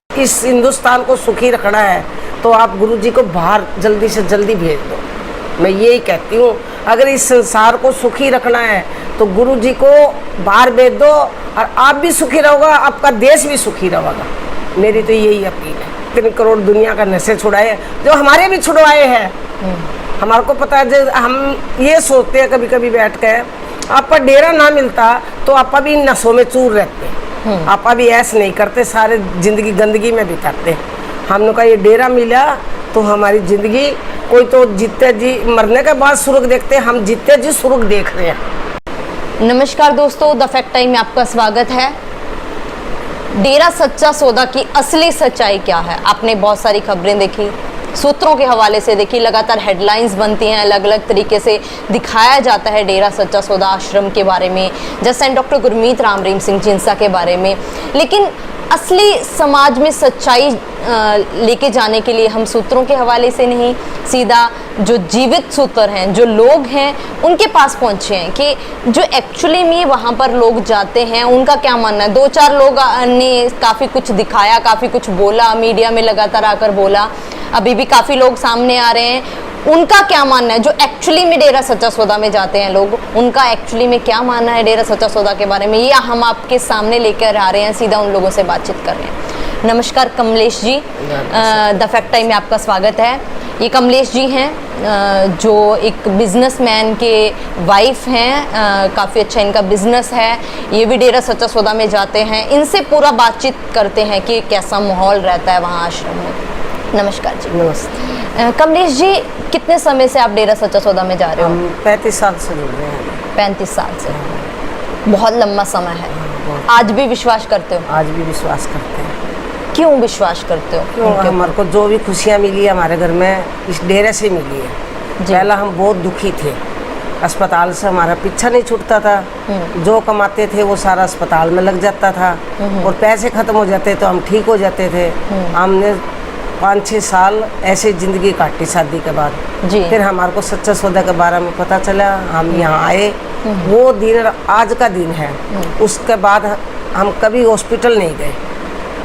इस हिंदुस्तान को सुखी रखना है तो आप गुरुजी को बाहर जल्दी से जल्दी भेज दो। मैं यही कहती हूँ, अगर इस संसार को सुखी रखना है तो गुरुजी को बाहर भेज दो और आप भी सुखी रहोगा, आपका देश भी सुखी रहेगा। मेरी तो यही अपील है। 3 करोड़ दुनिया का नशे छुड़ाए, जो हमारे भी छुड़वाए हैं। हमारे को पता है, जो हम ये सोचते हैं कभी कभी बैठ के, आपका डेरा ना मिलता तो आप भी नशों में चूर रहते, आप भी ऐसे नहीं करते, सारे जिंदगी गंदगी में बिताते। हमने कहा ये डेरा मिला तो हमारी जिंदगी, कोई तो जीते जी मरने के बाद सुर्ग देखते, हम जीते जी सुर्ग देख रहे हैं। नमस्कार दोस्तों, द फैक्ट टाइम में आपका स्वागत है। डेरा सच्चा सौदा की असली सच्चाई क्या है? आपने बहुत सारी खबरें देखी, सूत्रों के हवाले से देखी, लगातार हेडलाइंस बनती हैं, अलग अलग तरीके से दिखाया जाता है डेरा सच्चा सौदा आश्रम के बारे में, जैसे डॉक्टर गुरमीत राम रहीम सिंह जिंसा के बारे में। लेकिन असली समाज में सच्चाई लेके जाने के लिए हम सूत्रों के हवाले से नहीं, सीधा जो जीवित सूत्र हैं, जो लोग हैं, उनके पास पहुंचे हैं कि जो एक्चुअली में वहाँ पर लोग जाते हैं उनका क्या मानना है। 2-4 लोग ने काफ़ी कुछ दिखाया, काफ़ी कुछ बोला, मीडिया में लगातार आकर बोला, अभी भी काफ़ी लोग सामने आ रहे हैं। उनका क्या मानना है, जो एक्चुअली में डेरा सच्चा सौदा में जाते हैं लोग, उनका एक्चुअली में क्या मानना है डेरा सच्चा सौदा के बारे में, ये हम आपके सामने लेकर आ रहे हैं, सीधा उन लोगों से बातचीत कर रहे हैं। नमस्कार Kamlesh ji, the fact time में आपका स्वागत है। ये कमलेश जी हैं जो एक बिजनेसमैन के वाइफ हैं, काफ़ी अच्छा इनका बिजनेस है, ये भी डेरा सच्चा सौदा में जाते हैं। इनसे पूरा बातचीत करते हैं कि कैसा माहौल रहता है वहाँ आश्रम में। नमस्कार जी। नमस्ते। कमलेश जी, कितने समय से आप डेरा सच्चा सौदा में जा रहे हो? हम 35 साल से जुड़ रहे हैं। 35 साल से, बहुत लंबा समय है। आज भी विश्वास करते हो? आज भी विश्वास करते हैं। क्यों विश्वास करते हो? क्यों? हमारे को जो भी खुशियाँ मिली है हमारे घर में इस डेरे से मिली है। पहला हम बहुत दुखी थे, अस्पताल से हमारा पीछा नहीं छूटता था, जो कमाते थे वो सारा अस्पताल में लग जाता था और पैसे खत्म हो जाते तो हम ठीक हो जाते थे। हमने 5-6 साल ऐसे ज़िंदगी काटी शादी के बाद। फिर हमारे को सच्चा सौदा के बारे में पता चला, हम यहाँ आए। वो दिन आज का दिन है। उसके बाद हम कभी हॉस्पिटल नहीं गए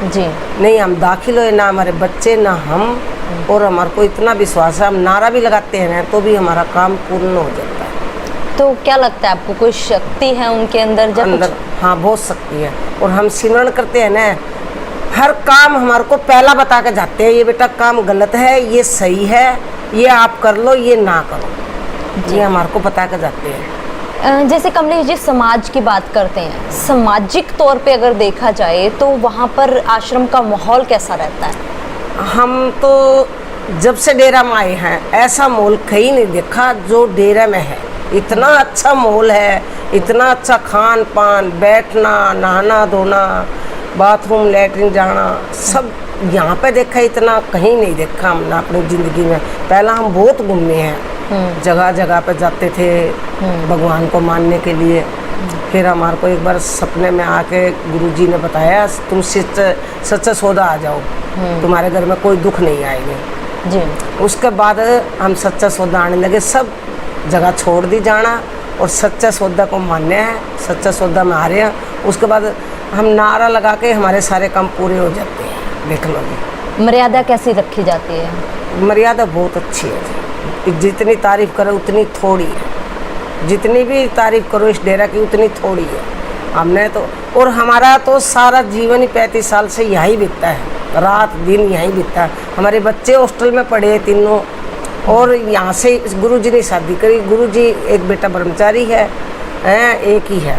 जी, नहीं हम दाखिल हुए, ना हमारे बच्चे ना हम। और हमारे को इतना विश्वास है, हम नारा भी लगाते हैं तो भी हमारा काम पूर्ण हो जाता है। तो क्या लगता है आपको, कोई शक्ति है उनके अंदर? हाँ, बहुत शक्ति है। और हम सिमरन करते हैं ना, हर काम हमारे को पहला बता के जाते हैं, ये बेटा काम गलत है, ये सही है, ये आप कर लो, ये ना करो, ये हमारे को बता के जाते हैं। जैसे कमलेश जी समाज की बात करते हैं, सामाजिक तौर पे अगर देखा जाए तो वहाँ पर आश्रम का माहौल कैसा रहता है? हम तो जब से डेरा में आए हैं ऐसा माहौल कहीं नहीं देखा जो डेरा में है। इतना अच्छा माहौल है, इतना अच्छा खान पान, बैठना, नहाना धोना, बाथरूम लैट्रिन जाना, सब यहाँ पे देखा, इतना कहीं नहीं देखा हमने अपनी ज़िंदगी में। पहला हम बहुत घूमे हैं, जगह जगह पे जाते थे भगवान को मानने के लिए। फिर हमारे को एक बार सपने में आके गुरुजी ने बताया, तुम सच्चा सौदा आ जाओ, तुम्हारे घर में कोई दुख नहीं आएंगे जी। उसके बाद हम सच्चा सौदा आने लगे, सब जगह छोड़ दी जाना और सच्चा सौदा को मानने हैं, सच्चा सौदा में आ रहे हैं। उसके बाद हम नारा लगा के हमारे सारे काम पूरे हो जाते हैं। देख लो, मर्यादा कैसी रखी जाती है? मर्यादा बहुत अच्छी है, जितनी तारीफ करो उतनी थोड़ी है, जितनी भी तारीफ करो इस डेरा की उतनी थोड़ी है। हमने तो, और हमारा तो सारा जीवन ही 35 साल से यहीं बीतता है, रात दिन यहीं बीतता है। हमारे बच्चे हॉस्टल में पढ़े तीनों, और यहाँ से गुरुजी ने शादी करी। गुरुजी एक बेटा ब्रह्मचारी है, एक ही है।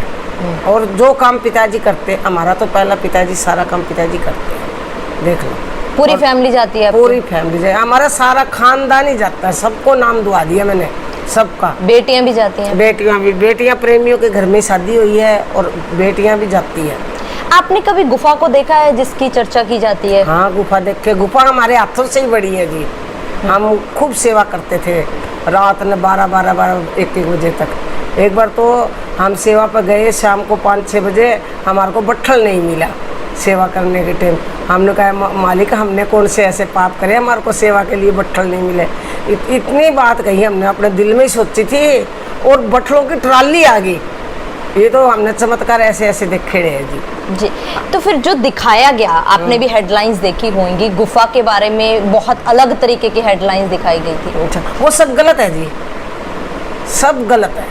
और जो काम पिताजी करते, हमारा तो पहला पिताजी सारा काम पिताजी करते हैं। देख लो, पूरी फैमिली जाती है? पूरी फैमिली जाए, हमारा सारा खानदान ही जाता है। सबको नाम दुआ दिया मैंने, सबका। बेटियां भी जाती हैं? बेटियां भी, बेटियां प्रेमियों के घर में शादी हुई है और बेटियां भी जाती है। आपने कभी गुफा को देखा है जिसकी चर्चा की जाती है? हाँ, गुफा देख के, गुफा हमारे हाथों से ही बड़ी है जी। हम खूब सेवा करते थे, रात में 12-1 बजे तक। एक बार तो हम सेवा पर गए शाम को 5-6 बजे, हमारे को बट्ठल नहीं मिला सेवा करने के टाइम। हमने कहा मालिक हमने कौन से ऐसे पाप करे हमारे को सेवा के लिए बट्ठल नहीं मिले। इतनी बात कही हमने, अपने दिल में ही सोची थी। और बट्ठलों की ट्राली आ गई ये तो हमने चमत्कार ऐसे ऐसे देखे हैं जी। जी, तो फिर जो दिखाया गया, आपने भी हेडलाइंस देखी होंगी, गुफा के बारे में बहुत अलग तरीके की हेडलाइंस दिखाई गई थी। अच्छा, वो सब गलत है जी, सब गलत है।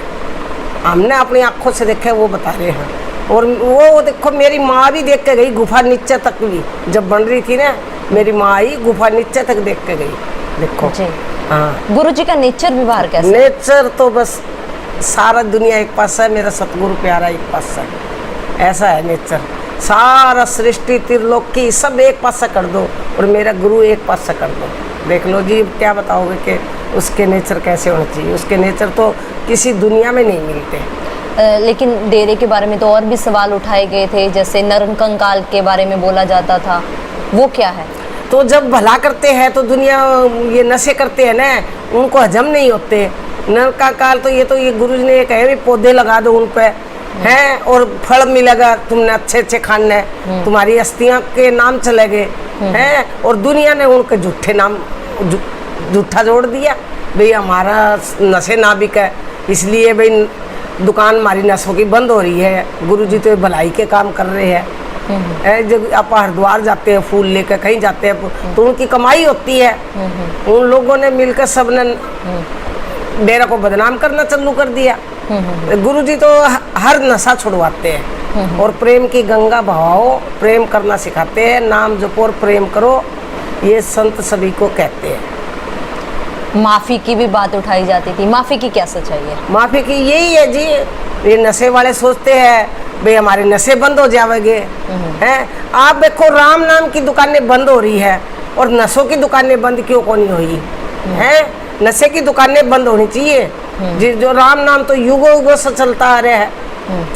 हमने अपनी आंखों से देखा, वो बता रहे हैं। और वो देखो, मेरी माँ भी देख के गई गुफा नीचे तक भी, जब बन रही थी ना, मेरी माँ आई गुफा नीचे तक देख के गई। देखो जी, हाँ, गुरुजी का नेचर भी बाहर कैसे? नेचर तो बस सारा दुनिया एक पास है, मेरा सतगुरु प्यारा एक पास है, ऐसा है नेचर। सारा सृष्टि त्रिलोकी सब एक पास से कर दो और मेरा गुरु एक पास से कर दो। देख लो जी, क्या बताओगे कि उसके नेचर कैसे होने चाहिए। उसके नेचर तो किसी दुनिया में नहीं मिलते। लेकिन डेरे के बारे में तो और भी सवाल उठाए गए थे, जैसे नरकंकाल के बारे में बोला जाता था, वो क्या है? तो जब भला करते हैं तो दुनिया, ये नशे करते हैं ना, उनको हजम नहीं होते। नर का काल तो ये गुरु जी ने ये कहे, पौधे लगा दो उन पे हैं और फल मिलेगा, तुमने अच्छे अच्छे खाने, तुम्हारी अस्थियां के नाम चले गए हैं। और दुनिया ने उनके झूठे नाम झूठा जोड़ दिया, भाई हमारा नशे ना बिके, इसलिए भाई दुकान हमारी नशों की बंद हो रही है। गुरु जी तो भलाई के काम कर रहे हैं। जब आप हरिद्वार जाते हैं फूल लेकर, कहीं जाते हैं तो उनकी कमाई होती है। उन लोगों ने मिलकर सबने डेरा को बदनाम करना चालू कर दिया। गुरुजी तो हर नशा छुड़वाते हैं और प्रेम की गंगा बहाओ, प्रेम करना सिखाते हैं। नाम जपो और प्रेम करो, ये संत सभी को कहते हैं। माफी की भी बात उठाई जाती थी, माफी की क्या सच्चाई है? माफी की यही है जी, ये नशे वाले सोचते हैं भाई हमारे नशे बंद हो जाएंगे हैं। आप देखो, राम नाम की दुकानें बंद हो रही है और नशों की दुकानें बंद क्यों को नहीं हुई हैं? नशे की दुकानें बंद होनी चाहिए। जो राम नाम तो युगों युगों से चलता आ रहा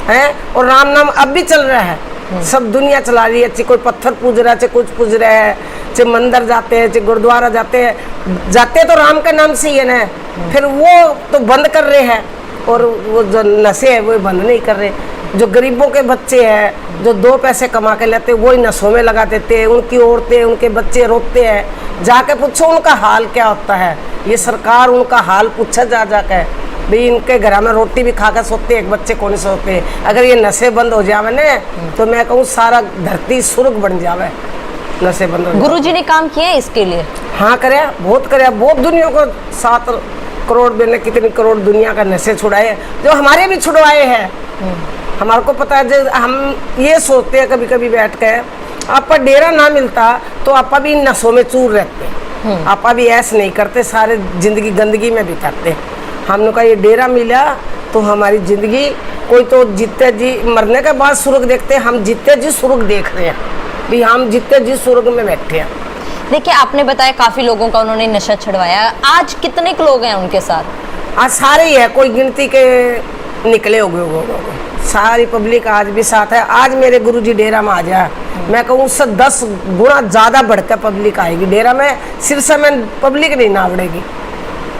है और राम नाम अब भी चल रहा है। सब दुनिया चला रही है, चाहे कोई पत्थर पूज रहा है, चाहे कुछ पूज रहा है, चाहे मंदिर जाते हैं, चाहे गुरुद्वारा जाते तो राम के नाम से ही है ना। फिर वो तो बंद कर रहे हैं और वो जो नशे है वो बंद नहीं कर रहे। जो गरीबों के बच्चे हैं, जो 2 पैसे कमा के लेते हैं, वही नशों में लगा देते हैं। उनकी औरतें, उनके बच्चे रोते हैं। जाके पूछो उनका हाल क्या होता है। ये सरकार उनका हाल पूछा जाके, भाई इनके घर में रोटी भी खा कर सोते, एक बच्चे कौन सोते। अगर ये नशे बंद हो जावे ना, तो मैं कहूँ सारा धरती स्वर्ग बन जावे। नशे बंद हो। गुरुजी ने काम किए इसके लिए? हाँ, करे, बहुत दुनिया को 7 करोड़ मैंने कितनी करोड़ दुनिया का नशे छुड़ाए, जो हमारे भी छुड़वाए हैं। हमारे को पता है। जो हम ये सोचते हैं कभी कभी बैठ के, आपका डेरा ना मिलता तो आपा भी नशों में चूर रहते, आपा भी ऐसे नहीं करते, सारे जिंदगी गंदगी में बिताते। हमने कहा ये डेरा मिला तो हमारी जिंदगी, कोई तो जीते जी मरने के बाद स्वर्ग देखते हैं, हम जीते जी स्वर्ग देख रहे हैं भी, हम जीते जी स्वर्ग में बैठे हैं। देखिए, आपने बताया काफी लोगों का उन्होंने नशा छुड़वाया, आज कितने लोग हैं उनके साथ? आज सारे ही है, कोई गिनती के निकले हो गए, सारी पब्लिक आज भी साथ है। आज मेरे गुरुजी डेरा में आ जाए, मैं कहूँ उससे 10 गुना ज़्यादा बढ़कर पब्लिक आएगी डेरा में। सिर्फ से मैं पब्लिक नहीं ना बढ़ेगी।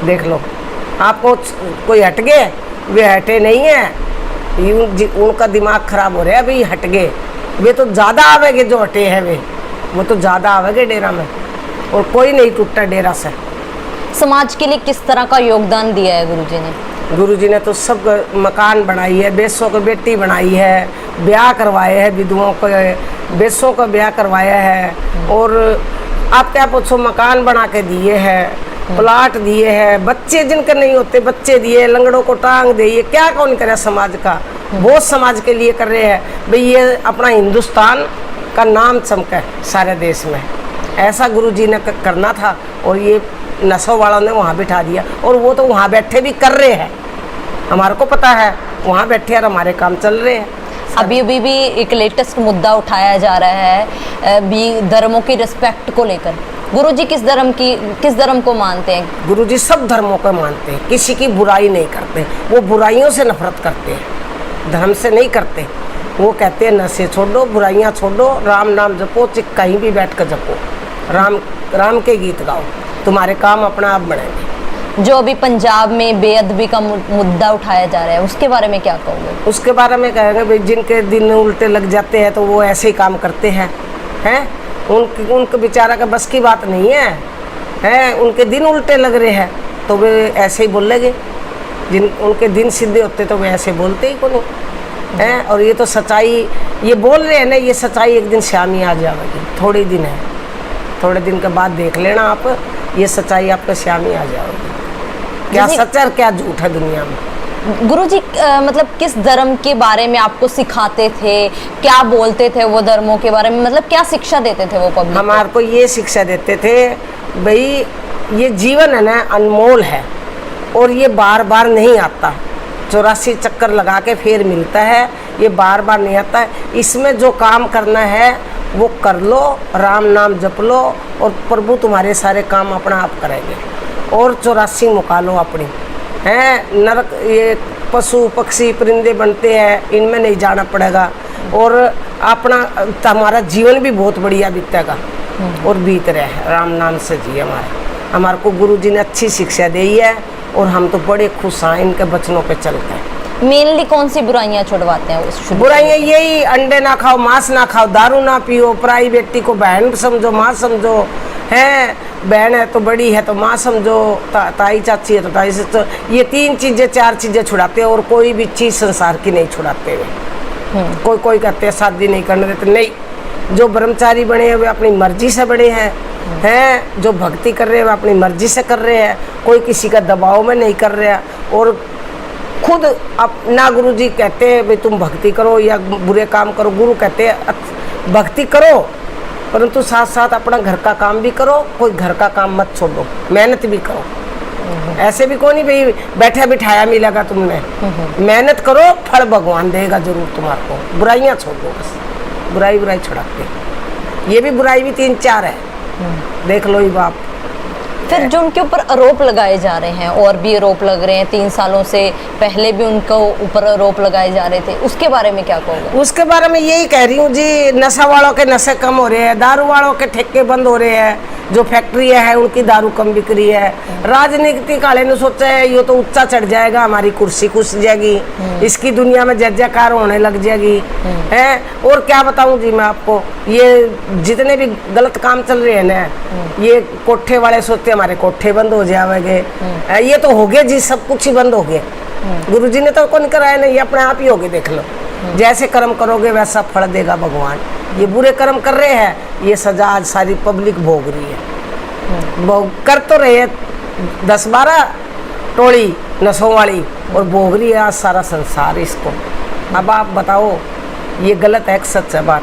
देख लो, आपको कोई हट गए, वे हटे नहीं है, उनका दिमाग खराब हो रहा है, भाई हट गए, वे तो ज़्यादा आवेंगे। जो हटे हैं वो तो ज़्यादा आवेंगे डेरा में, और कोई नहीं टूटा डेरा से। समाज के लिए किस तरह का योगदान दिया है गुरुजी ने? गुरुजी ने तो सब मकान बनाई है, बेसों को बेटी बनाई है, ब्याह करवाए हैं, विधवाओं को बेसों का ब्याह करवाया है। और आप क्या पूछो, मकान बना के दिए हैं, प्लाट दिए हैं, बच्चे जिनके नहीं होते बच्चे दिए, लंगड़ों को टांग दिए। क्या कौन करे समाज का, बहुत समाज के लिए कर रहे हैं भाई। ये अपना हिंदुस्तान का नाम चमके सारे देश में, ऐसा गुरुजी ने करना था। और ये नशों वालों ने वहाँ बिठा दिया, और वो तो वहाँ बैठे भी कर रहे हैं, हमारे को पता है, वहाँ बैठे और हमारे काम चल रहे हैं। अभी भी एक लेटेस्ट मुद्दा उठाया जा रहा है भी धर्मों की रिस्पेक्ट को लेकर। गुरुजी किस धर्म को मानते हैं? गुरुजी सब धर्मों को मानते हैं, किसी की बुराई नहीं करते। वो बुराइयों से नफरत करते हैं, धर्म से नहीं करते। वो कहते हैं नशे छोड़ो, बुराइयाँ छोड़ो, राम नाम जपो, कहीं भी बैठ कर जपो, राम के गीत गाओ, तुम्हारे काम अपना आप बढ़ेंगे। जो अभी पंजाब में बेअदबी का मुद्दा उठाया जा रहा है, उसके बारे में क्या कहोगे? उसके बारे में कहेंगे भाई, जिनके दिन उल्टे लग जाते हैं तो वो ऐसे ही काम करते हैं। उनके बेचारा का बस की बात नहीं है, उनके दिन उल्टे लग रहे हैं तो वे ऐसे ही बोलेंगे। जिन उनके दिन सीधे होते तो वे ऐसे बोलते ही को नहीं। है। और ये तो सच्चाई ये बोल रहे हैं ना, ये सच्चाई एक दिन शाम ही आ जाएगी। थोड़े दिन है, थोड़े दिन के बाद देख लेना आप, ये सच्चाई आपके शाम ही आ जाएगी। क्या सच है और क्या झूठ है दुनिया में। गुरुजी मतलब किस धर्म के बारे में आपको सिखाते थे, क्या बोलते थे वो धर्मों के बारे में, मतलब क्या शिक्षा देते थे वो पब्लिक हमारे को ये शिक्षा देते थे, भाई ये जीवन है ना अनमोल है और ये बार बार नहीं आता। 84 चक्कर लगा के फिर मिलता है, ये बार बार नहीं आता है। इसमें जो काम करना है वो कर लो, राम नाम जप लो और प्रभु तुम्हारे सारे काम अपना आप करेंगे। और 84 मुका लो अपनी हैं। नरक ये पशु पक्षी परिंदे बनते हैं, इनमें नहीं जाना पड़ेगा और अपना हमारा जीवन भी बहुत बढ़िया बीतेगा और बीत रहा है राम नाम से जी। हमारे को गुरु जी ने अच्छी शिक्षा दी है और हम तो बड़े खुश हैं इनके वचनों पे चलते हैं। मेनली कौन सी बुराइयां छुड़वाते हैं उस बुराइयां यही, अंडे ना खाओ, मांस ना खाओ, दारू ना पियो, पराई बेटी को बहन समझो, माँ समझो, है बहन है तो बड़ी है तो माँ समझो, ताई चाची है तो ताई से। तो ये 3 चीज़ें 4 चीज़ें छुड़ाते हैं और कोई भी चीज़ संसार की नहीं छुड़ाते हुए। कोई कहते हैं शादी नहीं करने देते, नहीं। जो ब्रह्मचारी बने हैं वे अपनी मर्जी से बने हैं जो भक्ति कर रहे हैं वे अपनी मर्जी से कर रहे हैं, कोई किसी का दबाव में नहीं कर रहा। और खुद अपना गुरु जी कहते हैं भाई तुम भक्ति करो या बुरे काम करो, गुरु कहते हैं भक्ति करो परंतु साथ साथ अपना घर का काम भी करो, कोई घर का काम मत छोड़ो, मेहनत भी करो। ऐसे भी कोई नहीं भाई बैठा बिठाया मिलेगा तुमने, मेहनत करो, फल भगवान देगा जरूर तुम्हारे को। बुराइयाँ छोड़ दो बस, बुराई छुड़ाते। ये भी बुराई भी 3-4 है, देख लो ही बाप। फिर जो उनके ऊपर आरोप लगाए जा रहे हैं, और भी आरोप लग रहे हैं, 3 सालों से पहले भी उनको ऊपर आरोप लगाए जा रहे थे, उसके बारे में क्या कहोगे? उसके बारे में यही कह रही हूँ जी, नशा वालों के नशे कम हो रहे हैं, दारू वालों के ठेके बंद हो रहे हैं, जो फैक्ट्रियाँ हैं उनकी दारू कम बिक रही है। राजनीतिक वाले ने सोचा है ये तो ऊंचा चढ़ जाएगा, हमारी कुर्सी खुस जाएगी, इसकी दुनिया में जय जयकार होने लग जाएगी है। और क्या बताऊं जी मैं आपको, ये जितने भी गलत काम चल रहे हैं ना, ये कोठे वाले सोचते हमारे कोठे बंद हो जाएंगे, ये तो हो गए जी, सब कुछ ही बंद हो गए। गुरुजी ने तो कौन कराया नहीं, ये अपने आप ही हो गए। देख लो, जैसे कर्म करोगे वैसा फल देगा भगवान। ये बुरे कर्म कर रहे हैं, ये सजा आज सारी पब्लिक भोग रही है। कर तो रहे हैं 10-12 टोली नशों वाली और भोग रही है आज सारा संसार इसको। अब आप बताओ ये गलत है कि सच है बात?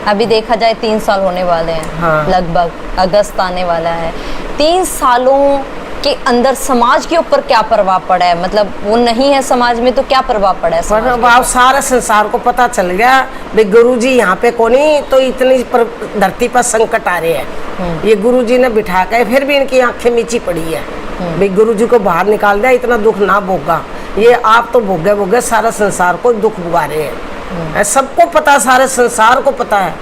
अभी देखा जाए 3 साल होने वाले हैं, हाँ। लगभग अगस्त आने वाला है। 3 सालों के अंदर समाज के ऊपर क्या प्रभाव पड़ा है? मतलब वो नहीं है समाज में तो क्या प्रभाव पड़ा है? प्रभाव सारा संसार को पता चल गया भाई गुरुजी यहाँ पे कोनी, तो इतनी धरती पर संकट आ रहे हैं। ये गुरुजी ने बिठा के फिर भी इनकी आंखें मीची पड़ी है भाई गुरुजी को बाहर निकाल दिया, इतना दुख ना भोगा। ये आप तो भोगे सारा संसार को दुख भुगा रहे हैं, सबको पता, सारे संसार को पता है।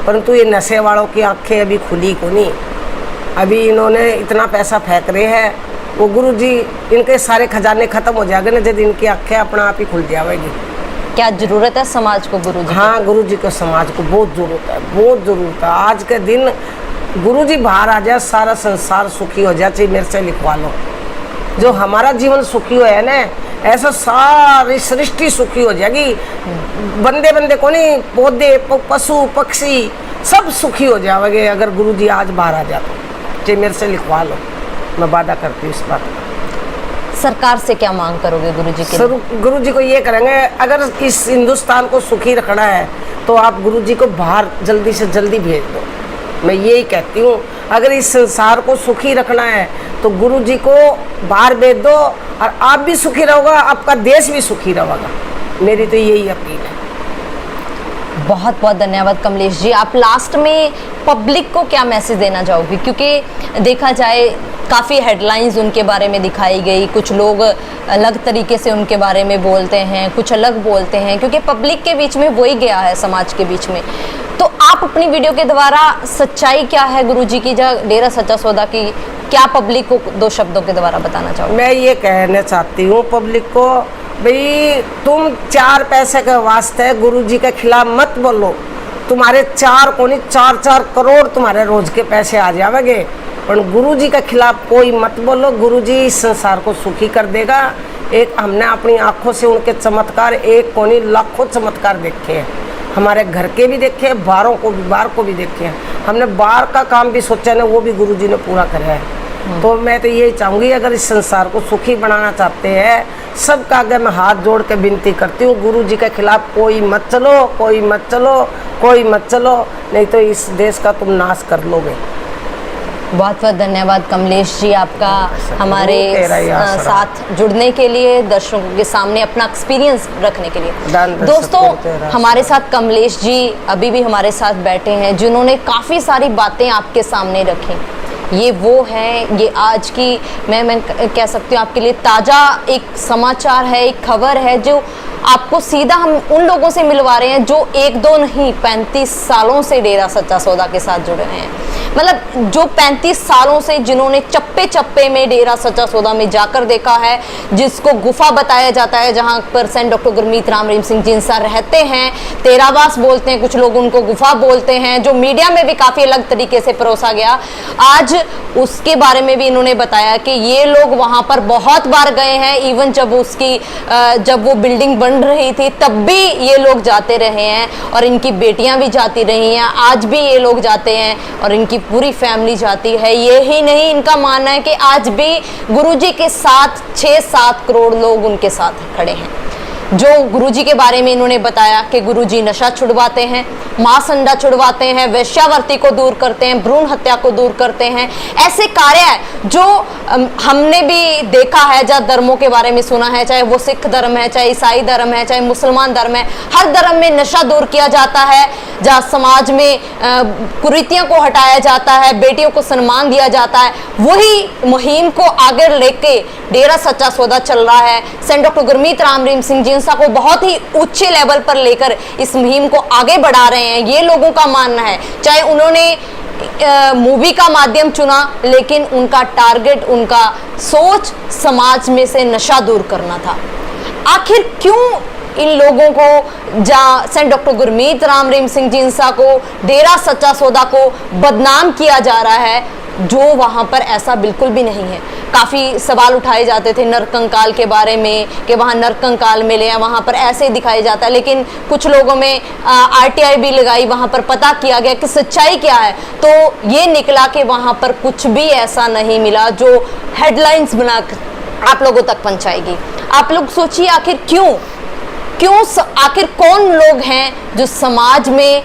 परंतु ये नशे वालों की आंखें अभी खुली को नहीं। अभी इन्होंने इतना पैसा फेंक रहे हैं, वो गुरुजी इनके सारे खजाने खत्म हो जाएंगे ना जब इनकी आंखें अपना आप ही खुल जाएगी। क्या जरूरत है समाज को गुरुजी? हाँ, गुरुजी को समाज को बहुत जरूरत है, बहुत जरूरत है। आज के दिन गुरुजी बाहर आ जाए, सारा संसार सुखी हो जाए, चाहे मेरे से लिखवा लो। जो हमारा जीवन सुखी हो है ना, ऐसा सारी सृष्टि सुखी हो जाएगी। बंदे को नहीं, पौधे पशु पक्षी सब सुखी हो जाएंगे अगर गुरुजी आज बाहर आ जाते। चाहे मेरे से लिखवा लो, मैं वादा करती हूँ इस बात का। सरकार से क्या मांग करोगे गुरुजी के? गुरुजी को ये करेंगे, अगर इस हिंदुस्तान को सुखी रखना है तो आप गुरुजी को बाहर जल्दी से जल्दी भेज दो। मैं यही कहती हूँ, अगर इस संसार को सुखी रखना है तो गुरुजी को बाहर भेज दो और आप भी सुखी रहोगा, आपका देश भी सुखी रहेगा। मेरी तो यही अपील है। बहुत बहुत धन्यवाद कमलेश जी। आप लास्ट में पब्लिक को क्या मैसेज देना चाहोगे? क्योंकि देखा जाए काफ़ी हेडलाइंस उनके बारे में दिखाई गई, कुछ लोग अलग तरीके से उनके बारे में बोलते हैं, कुछ अलग बोलते हैं, क्योंकि पब्लिक के बीच में वही गया है, समाज के बीच में। तो आप अपनी वीडियो के द्वारा सच्चाई क्या है गुरुजी की, डेरा सच्चा सौदा की, क्या पब्लिक को 2 शब्दों के द्वारा बताना चाहोगे? मैं ये कहना चाहती हूँ पब्लिक को, भाई तुम 4 पैसे के वास्ते गुरुजी के खिलाफ मत बोलो। तुम्हारे 4 को नहीं 4-4 करोड़ तुम्हारे रोज के पैसे आ जाएंगे, पर गुरुजी के खिलाफ कोई मत बोलो। गुरुजी इस संसार को सुखी कर देगा, एक हमने अपनी आंखों से उनके चमत्कार एक कोनी लाखों चमत्कार देखे हैं, हमारे घर के भी देखे हैं, बाहर को भी देखे हैं। हमने बाहर का काम भी सोचा ना, वो भी गुरुजी ने पूरा करा है। तो मैं तो यही चाहूँगी, अगर इस संसार को सुखी बनाना चाहते हैं, सबका आगे मैं हाथ जोड़ के विनती करती हूँ, गुरुजी के खिलाफ कोई मत चलो, कोई मत चलो, कोई मत चलो, नहीं तो इस देश का तुम नाश कर लोगे। बहुत बहुत धन्यवाद कमलेश जी आपका हमारे साथ जुड़ने के लिए, दर्शकों के सामने अपना एक्सपीरियंस रखने के लिए। दोस्तों, हमारे साथ कमलेश जी अभी भी हमारे साथ बैठे हैं, जिन्होंने काफ़ी सारी बातें आपके सामने रखी। ये वो हैं, ये आज की मैं कह सकती हूँ आपके लिए ताज़ा एक समाचार है, एक खबर है जो आपको सीधा हम उन लोगों से मिलवा रहे हैं जो 1-2 नहीं 35 सालों से डेरा सच्चा सौदा के साथ जुड़े हैं। मतलब जो 35 सालों से जिन्होंने चप्पे चप्पे में डेरा सच्चा सौदा में जाकर देखा है, जिसको गुफा बताया जाता है जहां पर सेंट डॉक्टर गुरमीत राम रहीम सिंह जिंसा रहते हैं, तेरावास बोलते हैं कुछ लोग, उनको गुफा बोलते हैं, जो मीडिया में भी काफ़ी अलग तरीके से परोसा गया। आज उसके बारे में भी इन्होंने बताया कि ये लोग वहां पर बहुत बार गए हैं, इवन जब वो बिल्डिंग बन रही थी तब भी ये लोग जाते रहे हैं, और इनकी बेटियां भी जाती रही हैं, आज भी ये लोग जाते हैं और इनकी पूरी फैमिली जाती है। ये ही नहीं, इनका मानना है कि आज भी गुरुजी के साथ 6-7 करोड़ लोग उनके साथ खड़े हैं। जो गुरुजी के बारे में इन्होंने बताया कि गुरुजी नशा छुड़वाते हैं, मांस अंडा छुड़वाते हैं, वेश्यावृत्ति को दूर करते हैं, भ्रूण हत्या को दूर करते हैं। ऐसे कार्य जो हमने भी देखा है, जहाँ धर्मों के बारे में सुना है, चाहे वो सिख धर्म है, चाहे ईसाई धर्म है, चाहे मुसलमान धर्म है, हर धर्म में नशा दूर किया जाता है, जहाँ समाज में कुरीतियों को हटाया जाता है, बेटियों को सम्मान दिया जाता है। वही मुहिम को आगे लेके डेरा सच्चा सौदा चल रहा है। सेंट डॉक्टर गुरमीत राम रहीम सिंह जिंसा को बहुत ही ऊंचे लेवल पर लेकर इस मुहिम को आगे बढ़ा रहे हैं, ये लोगों का मानना है। चाहे उन्होंने मूवी का माध्यम चुना, लेकिन उनका टारगेट, उनका सोच समाज में से नशा दूर करना था। आखिर क्यों इन लोगों को, जहाँ सेंट डॉक्टर गुरमीत राम रहीम सिंह जिंसा को, डेरा सच्चा सौदा को बदनाम किया जा रहा है, जो वहाँ पर ऐसा बिल्कुल भी नहीं है। काफ़ी सवाल उठाए जाते थे नरकंकाल के बारे में कि वहाँ नरकंकाल मिले हैं, वहाँ पर ऐसे दिखाया जाता है, लेकिन कुछ लोगों में RTI भी लगाई, वहाँ पर पता किया गया कि सच्चाई क्या है, तो ये निकला कि वहाँ पर कुछ भी ऐसा नहीं मिला जो हेडलाइंस बना आप लोगों तक पहुँचाएगी। आप लोग सोचिए, आखिर आखिर कौन लोग हैं जो समाज में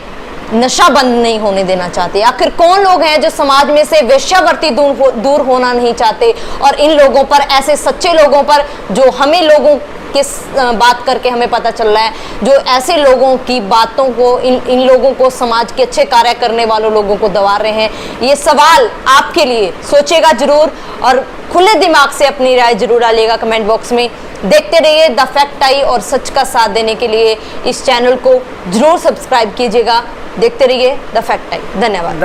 नशा बंद नहीं होने देना चाहते? आखिर कौन लोग हैं जो समाज में से वेश्यावृत्ति दूर होना नहीं चाहते? और इन लोगों पर, ऐसे सच्चे लोगों पर, जो हमें लोगों के बात करके हमें पता चल रहा है, जो ऐसे लोगों की बातों को, इन लोगों को, समाज के अच्छे कार्य करने वालों लोगों को दबा रहे हैं। ये सवाल आपके लिए, सोचेगा जरूर और खुले दिमाग से अपनी राय जरूर डालिएगा कमेंट बॉक्स में। देखते रहिए द फैक्ट आई, और सच का साथ देने के लिए इस चैनल को जरूर सब्सक्राइब कीजिएगा। देखते रहिए द फैक्ट आई। धन्यवाद।